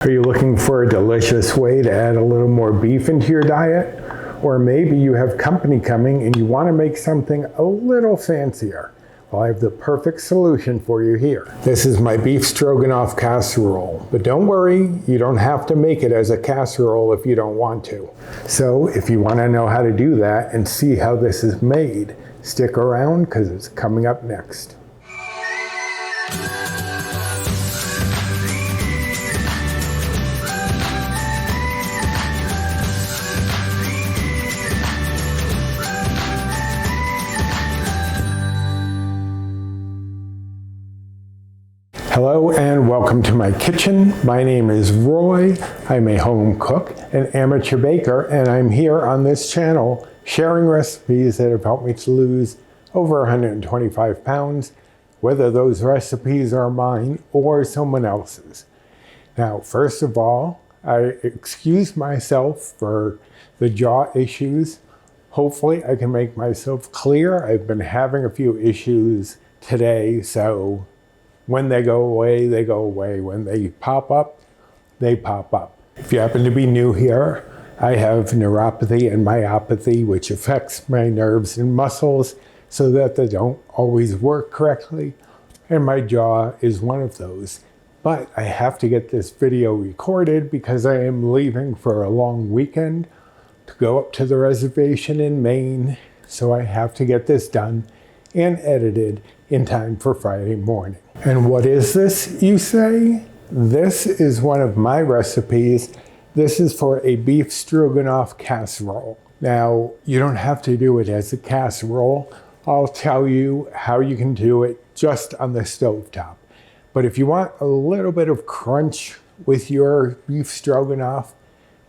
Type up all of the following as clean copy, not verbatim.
Are you looking for a delicious way to add a little more beef into your diet? Or maybe you have company coming and you want to make something a little fancier. Well, I have the perfect solution for you here. This is my Beef Stroganoff Casserole. But don't worry, you don't have to make it as a casserole if you don't want to. So if you want to know how to do that and see how this is made, stick around because it's coming up next. Hello and welcome to my kitchen. My name is Roy. I'm a home cook, an amateur baker, and I'm here on this channel sharing recipes that have helped me to lose over 125 pounds, whether those recipes are mine or someone else's. Now, first of all, I excuse myself for the jaw issues. Hopefully I can make myself clear. I've been having a few issues today, so when they go away, they go away. When they pop up, they pop up. If you happen to be new here, I have neuropathy and myopathy, which affects my nerves and muscles so that they don't always work correctly. And my jaw is one of those. But I have to get this video recorded because I am leaving for a long weekend to go up to the reservation in Maine. So I have to get this done and edited in time for Friday morning. And what is this, you say? This is one of my recipes. This is for a beef stroganoff casserole. Now, you don't have to do it as a casserole. I'll tell you how you can do it just on the stovetop. But if you want a little bit of crunch with your beef stroganoff,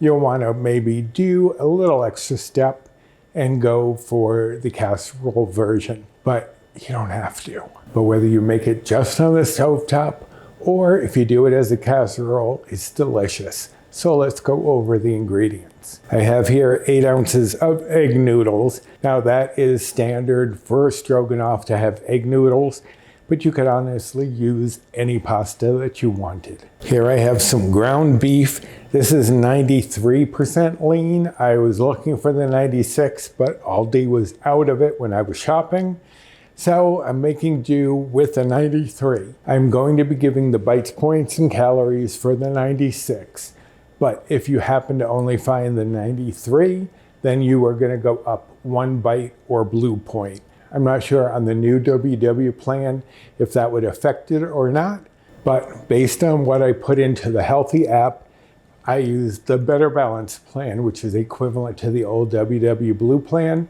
you'll want to maybe do a little extra step and go for the casserole version. But you don't have to. But whether you make it just on the stovetop or if you do it as a casserole, it's delicious. So let's go over the ingredients. I have here 8 ounces of egg noodles. Now that is standard for stroganoff to have egg noodles, but you could honestly use any pasta that you wanted. Here I have some ground beef. This is 93% lean. I was looking for the 96, but Aldi was out of it when I was shopping. So I'm making do with the 93. I'm going to be giving the bites, points, and calories for the 96. But if you happen to only find the 93, then you are going to go up 1 bite or blue point. I'm not sure on the new WW plan if that would affect it or not. But based on what I put into the Healthy app, I used the Better Balance plan, which is equivalent to the old WW Blue plan.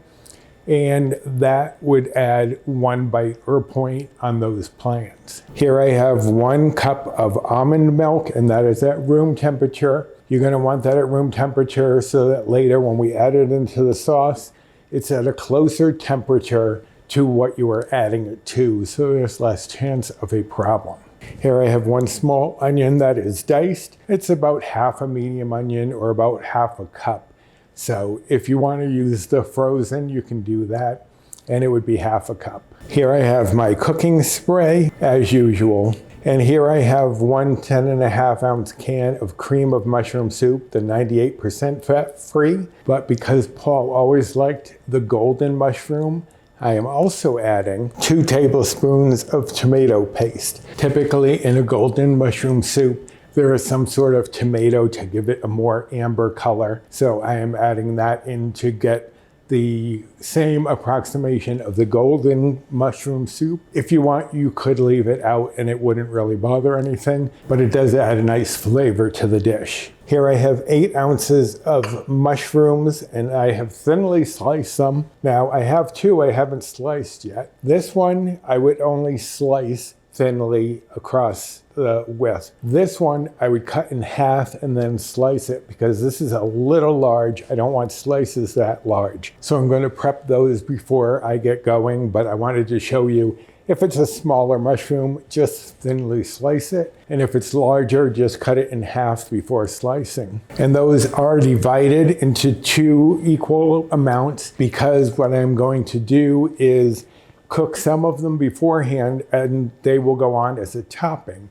And that would add 1 bite or point on those plans. Here I have 1 cup of almond milk, and that is at room temperature. You're going to want that at room temperature so that later when we add it into the sauce, it's at a closer temperature to what you are adding it to, so there's less chance of a problem. Here I have 1 small onion that is diced. It's about half a medium onion or about half a cup. So if you want to use the frozen, you can do that, and it would be half a cup. Here I have my cooking spray, as usual. And here I have 1 10.5 ounce can of cream of mushroom soup, the 98% fat-free. But because Paul always liked the golden mushroom, I am also adding 2 tablespoons of tomato paste. Typically in a golden mushroom soup, there is some sort of tomato to give it a more amber color. So I am adding that in to get the same approximation of the golden mushroom soup. If you want, you could leave it out and it wouldn't really bother anything, but it does add a nice flavor to the dish. Here I have 8 ounces of mushrooms and I have thinly sliced them. Now I have 2 I haven't sliced yet. This one I would only slice thinly across the width. This one I would cut in half and then slice it because this is a little large. I don't want slices that large. So I'm going to prep those before I get going, but I wanted to show you if it's a smaller mushroom, just thinly slice it. And if it's larger, just cut it in half before slicing. And those are divided into 2 equal amounts because what I'm going to do is cook some of them beforehand and they will go on as a topping.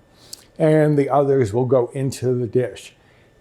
and the others will go into the dish.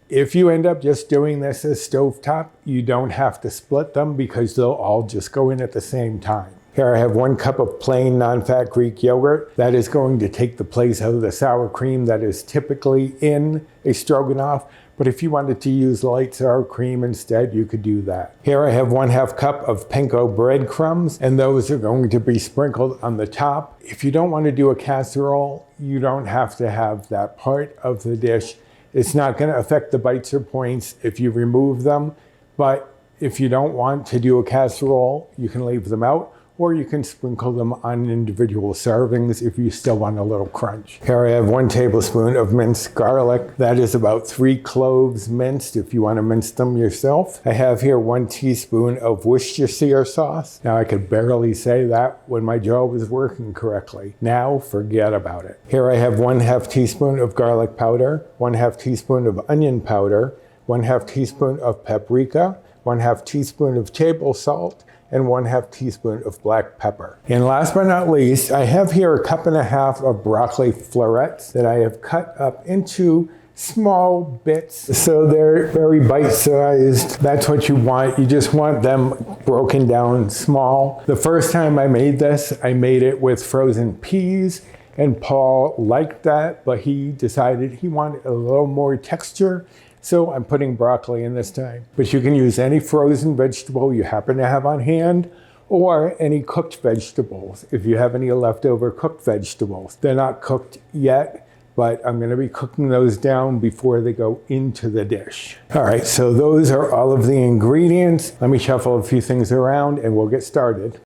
If you end up just doing this as stovetop, you don't have to split them because they'll all just go in at the same time. Here I have 1 cup of plain non-fat Greek yogurt. That is going to take the place of the sour cream that is typically in a stroganoff. But if you wanted to use light sour cream instead, you could do that. Here I have 1/2 cup of panko breadcrumbs, and those are going to be sprinkled on the top. If you don't want to do a casserole, you don't have to have that part of the dish. It's not going to affect the bites or points if you remove them, but if you don't want to do a casserole, you can leave them out, or you can sprinkle them on individual servings if you still want a little crunch. Here I have 1 tablespoon of minced garlic. That is about 3 cloves minced if you want to mince them yourself. I have here 1 teaspoon of Worcestershire sauce. Now I could barely say that when my jaw was working correctly. Now forget about it. Here I have 1/2 teaspoon of garlic powder, 1/2 teaspoon of onion powder, 1/2 teaspoon of paprika, 1/2 teaspoon of table salt, and 1/2 teaspoon of black pepper. And last but not least, I have here 1.5 cups of broccoli florets that I have cut up into small bits so they're very bite-sized. That's what you want. You just want them broken down small. The first time I made this, I made it with frozen peas, and Paul liked that, but he decided he wanted a little more texture. So I'm putting broccoli in this time. But you can use any frozen vegetable you happen to have on hand, or any cooked vegetables if you have any leftover cooked vegetables. They're not cooked yet, but I'm going to be cooking those down before they go into the dish. All right, so those are all of the ingredients. Let me shuffle a few things around and we'll get started.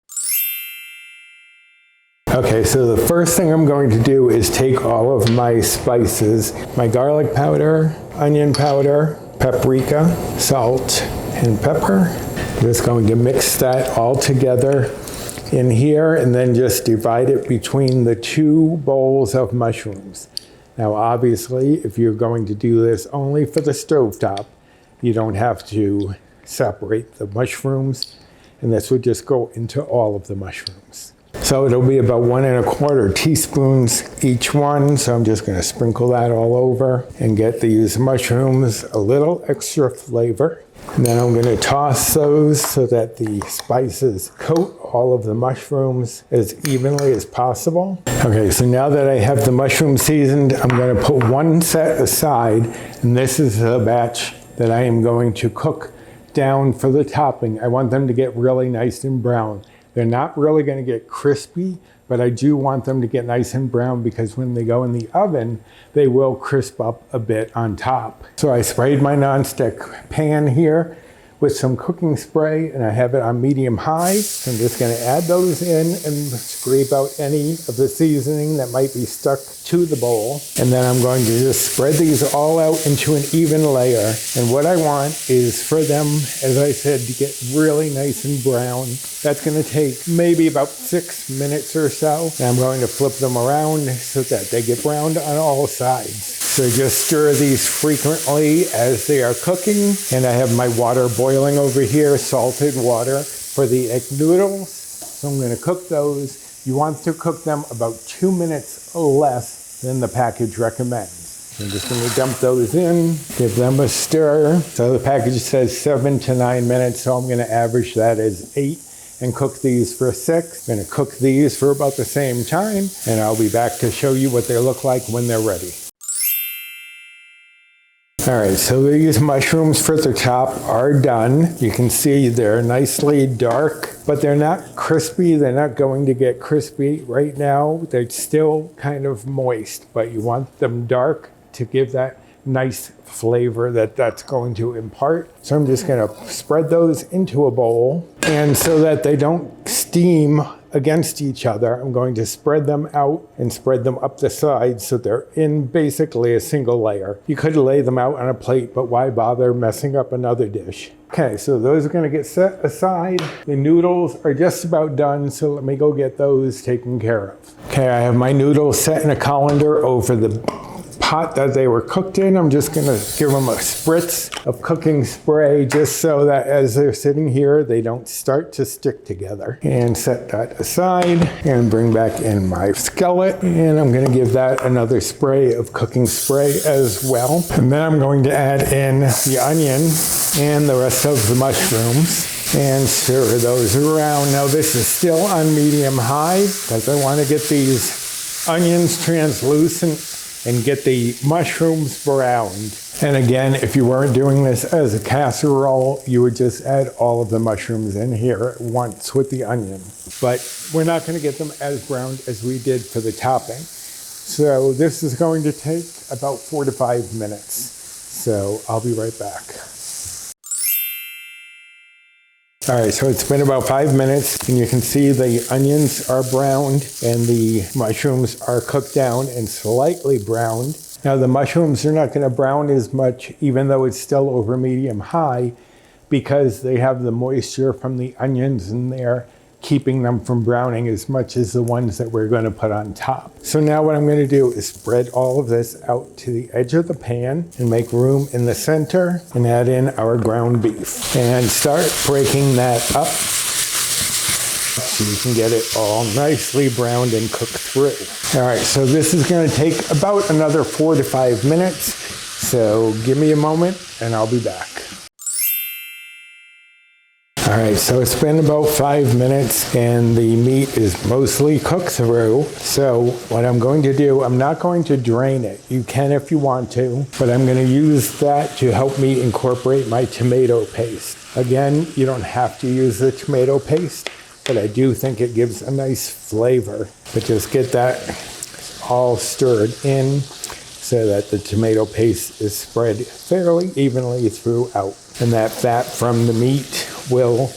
Okay, so the first thing I'm going to do is take all of my spices, my garlic powder, onion powder, paprika, salt, and pepper. I'm just going to mix that all together in here and then just divide it between the 2 bowls of mushrooms. Now obviously, if you're going to do this only for the stovetop, you don't have to separate the mushrooms, and this would just go into all of the mushrooms. So it'll be about 1¼ teaspoons each one. So I'm just going to sprinkle that all over and get these mushrooms a little extra flavor. And then I'm going to toss those so that the spices coat all of the mushrooms as evenly as possible. Okay, so now that I have the mushroom seasoned, I'm going to put 1 set aside. And this is the batch that I am going to cook down for the topping. I want them to get really nice and brown. They're not really going to get crispy, but I do want them to get nice and brown because when they go in the oven, they will crisp up a bit on top. So I sprayed my nonstick pan here with some cooking spray, and I have it on medium-high. I'm just going to add those in and scrape out any of the seasoning that might be stuck to the bowl. And then I'm going to just spread these all out into an even layer. And what I want is for them, as I said, to get really nice and brown. That's going to take maybe about 6 minutes or so. And I'm going to flip them around so that they get browned on all sides. So just stir these frequently as they are cooking. And I have my water boiling over here, salted water for the egg noodles. So I'm going to cook those. You want to cook them about 2 minutes less than the package recommends. I'm just going to dump those in, give them a stir. So the package says 7 to 9 minutes, so I'm going to average that as 8 and cook these for 6. I'm going to cook these for about the same time, and I'll be back to show you what they look like when they're ready. All right, so these mushrooms for the top are done. You can see they're nicely dark, but they're not crispy. They're not going to get crispy right now. They're still kind of moist, but you want them dark to give that nice flavor that's going to impart. So I'm just going to spread those into a bowl. And so that they don't steam against each other, I'm going to spread them out and spread them up the sides so they're in basically a single layer. You could lay them out on a plate, but why bother messing up another dish? Okay, so those are going to get set aside. The noodles are just about done, so let me go get those taken care of. Okay, I have my noodles set in a colander over the pot pot that they were cooked in, I'm just gonna give them a spritz of cooking spray just so that as they're sitting here, they don't start to stick together. And set that aside and bring back in my skillet. And I'm gonna give that another spray of cooking spray as well. And then I'm going to add in the onion and the rest of the mushrooms and stir those around. Now this is still on medium high because I want to get these onions translucent and get the mushrooms browned. And again, if you weren't doing this as a casserole, you would just add all of the mushrooms in here at once with the onion. But we're not going to get them as browned as we did for the topping. So this is going to take about 4 to 5 minutes. So I'll be right back. All right, so it's been about 5 minutes and you can see the onions are browned and the mushrooms are cooked down and slightly browned. Now the mushrooms are not gonna brown as much even though it's still over medium high because they have the moisture from the onions in there keeping them from browning as much as the ones that we're going to put on top. So now what I'm going to do is spread all of this out to the edge of the pan and make room in the center and add in our ground beef and start breaking that up so you can get it all nicely browned and cooked through. All right, so this is going to take about another 4 to 5 minutes. So give me a moment and I'll be back. All right, so it's been about 5 minutes and the meat is mostly cooked through. So what I'm going to do, I'm not going to drain it. You can if you want to, but I'm going to use that to help me incorporate my tomato paste. Again, you don't have to use the tomato paste, but I do think it gives a nice flavor. But just get that all stirred in so that the tomato paste is spread fairly evenly throughout. And that fat from the meat will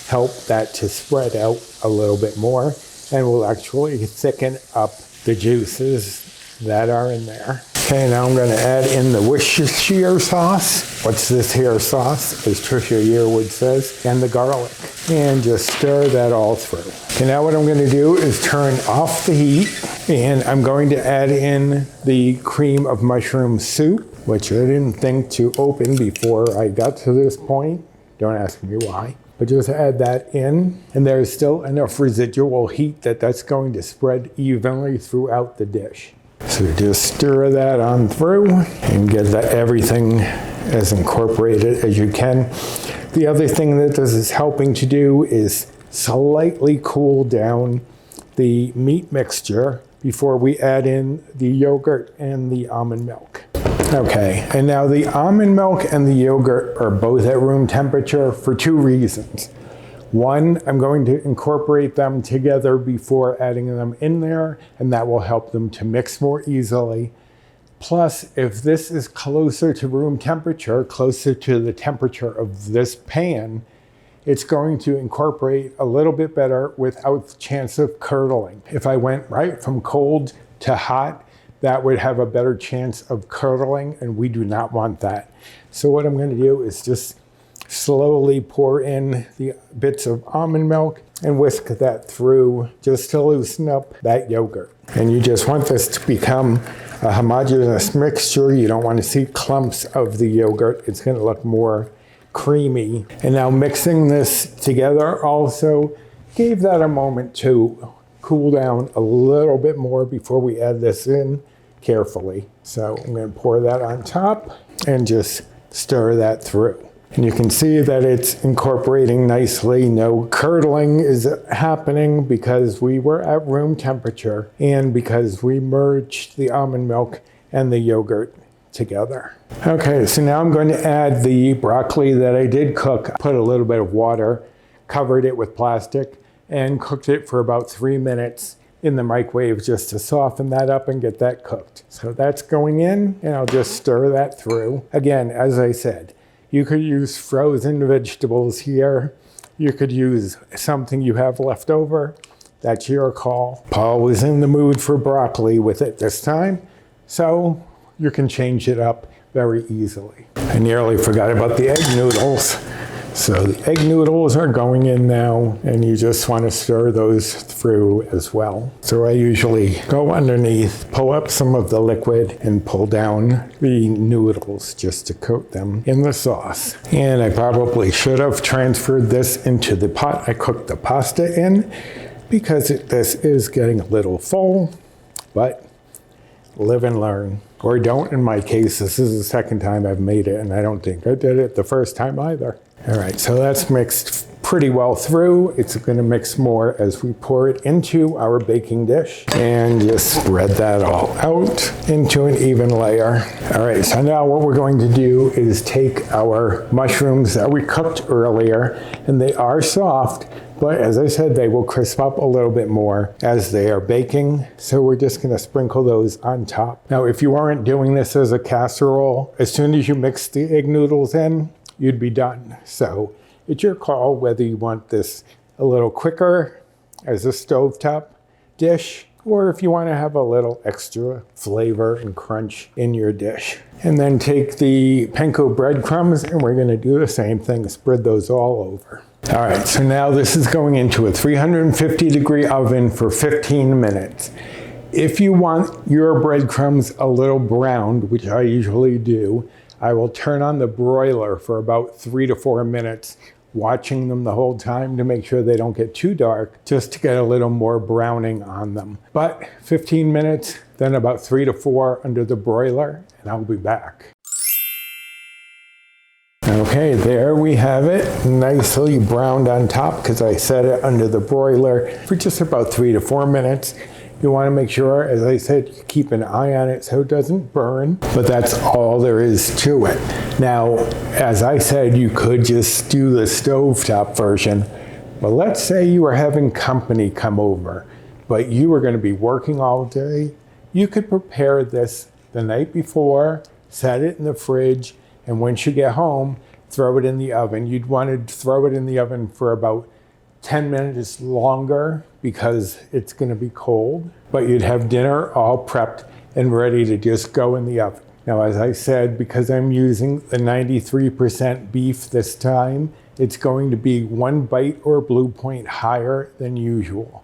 help that to spread out a little bit more and will actually thicken up the juices that are in there. Okay, now I'm going to add in the Worcestershire sauce. What's this here sauce, as Trisha Yearwood says, and the garlic. And just stir that all through. Okay, now what I'm going to do is turn off the heat and I'm going to add in the cream of mushroom soup, which I didn't think to open before I got to this point. Don't ask me why, but just add that in. And there's still enough residual heat that that's going to spread evenly throughout the dish. So just stir that on through and get that everything as incorporated as you can. The other thing that this is helping to do is slightly cool down the meat mixture before we add in the yogurt and the almond milk. Okay, and now the almond milk and the yogurt are both at room temperature for 2 reasons. One, I'm going to incorporate them together before adding them in there, and that will help them to mix more easily. Plus, if this is closer to room temperature, closer to the temperature of this pan, it's going to incorporate a little bit better without the chance of curdling. If I went right from cold to hot, that would have a better chance of curdling, and we do not want that. So what I'm going to do is just slowly pour in the bits of almond milk and whisk that through just to loosen up that yogurt. And you just want this to become a homogeneous mixture. You don't want to see clumps of the yogurt. It's going to look more creamy. And now mixing this together also gave that a moment to cool down a little bit more before we add this in carefully. So I'm going to pour that on top and just stir that through. And you can see that it's incorporating nicely. No curdling is happening because we were at room temperature and because we merged the almond milk and the yogurt together. Okay, so now I'm going to add the broccoli that I did cook. Put a little bit of water, covered it with plastic, and cooked it for about 3 minutes in the microwave just to soften that up and get that cooked. So that's going in, and I'll just stir that through. Again, as I said, you could use frozen vegetables here. You could use something you have left over. That's your call. Paul was in the mood for broccoli with it this time, so you can change it up very easily. I nearly forgot about the egg noodles. So the egg noodles are going in now, and you just want to stir those through as well. So I usually go underneath, pull up some of the liquid, and pull down the noodles just to coat them in the sauce. And I probably should have transferred this into the pot I cooked the pasta in, because this is getting a little full, but live and learn. Or don't. In my case, this is the second time I've made it, and I don't think I did it the first time either. All right, so that's mixed pretty well through. It's going to mix more as we pour it into our baking dish, and just spread that all out into an even layer. All right, so now what we're going to do is take our mushrooms that we cooked earlier, and they are soft, but as I said, they will crisp up a little bit more as they are baking. So we're just going to sprinkle those on top. Now, if you aren't doing this as a casserole, as soon as you mix the egg noodles in, you'd be done. So it's your call whether you want this a little quicker as a stovetop dish, or if you want to have a little extra flavor and crunch in your dish. And then take the panko breadcrumbs, and we're going to do the same thing, spread those all over. All right, so now this is going into a 350-degree oven for 15 minutes. If you want your breadcrumbs a little browned, which I usually do, I will turn on the broiler for about 3 to 4 minutes, watching them the whole time to make sure they don't get too dark, just to get a little more browning on them. But 15 minutes, then about 3 to 4 under the broiler, and I'll be back. Okay, there we have it, nicely browned on top because I set it under the broiler for just about 3 to 4 minutes. You want to make sure, as I said, you keep an eye on it so it doesn't burn, but that's all there is to it. Now, as I said, you could just do the stovetop version, but let's say you are having company come over, but you are going to be working all day. You could prepare this the night before, set it in the fridge, and once you get home, throw it in the oven. You'd want to throw it in the oven for about 10 minutes longer because it's going to be cold, but you'd have dinner all prepped and ready to just go in the oven. Now, as I said, because I'm using the 93% beef this time, it's going to be 1 bite or blue point higher than usual.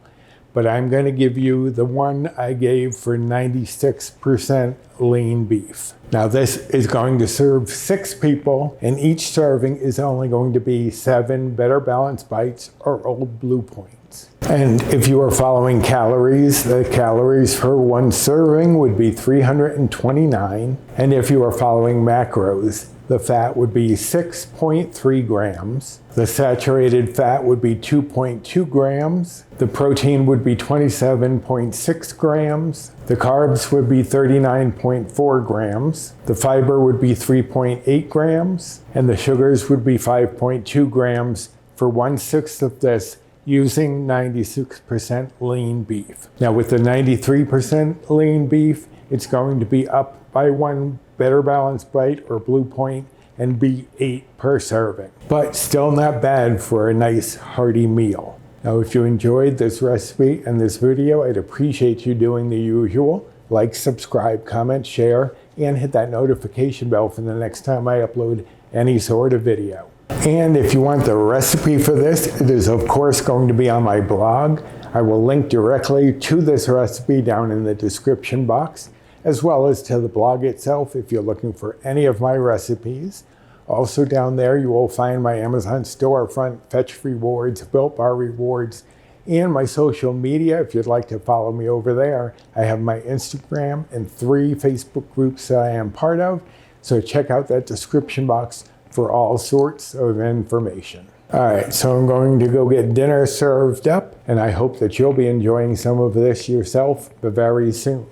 But I'm going to give you the one I gave for 96% lean beef. Now this is going to serve 6 people, and each serving is only going to be 7 better balanced bites or old blue points. And if you are following calories, the calories for 1 serving would be 329. And if you are following macros, the fat would be 6.3 grams. The saturated fat would be 2.2 grams. The protein would be 27.6 grams. The carbs would be 39.4 grams. The fiber would be 3.8 grams. And the sugars would be 5.2 grams for 1/6 of this, using 96% lean beef. Now with the 93% lean beef, it's going to be up by 1 better balanced bite or blue point and be 8 per serving. But still not bad for a nice hearty meal. Now if you enjoyed this recipe and this video, I'd appreciate you doing the usual. Like, subscribe, comment, share, and hit that notification bell for the next time I upload any sort of video. And if you want the recipe for this, it is of course going to be on my blog. I will link directly to this recipe down in the description box, as well as to the blog itself if you're looking for any of my recipes. Also down there you will find my Amazon storefront, Fetch rewards, Built Bar rewards, and my social media if you'd like to follow me over there. I have my Instagram and 3 Facebook groups that I am part of, so check out that description box for all sorts of information. All right, so I'm going to go get dinner served up, and I hope that you'll be enjoying some of this yourself very soon.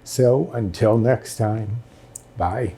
So until next time, bye.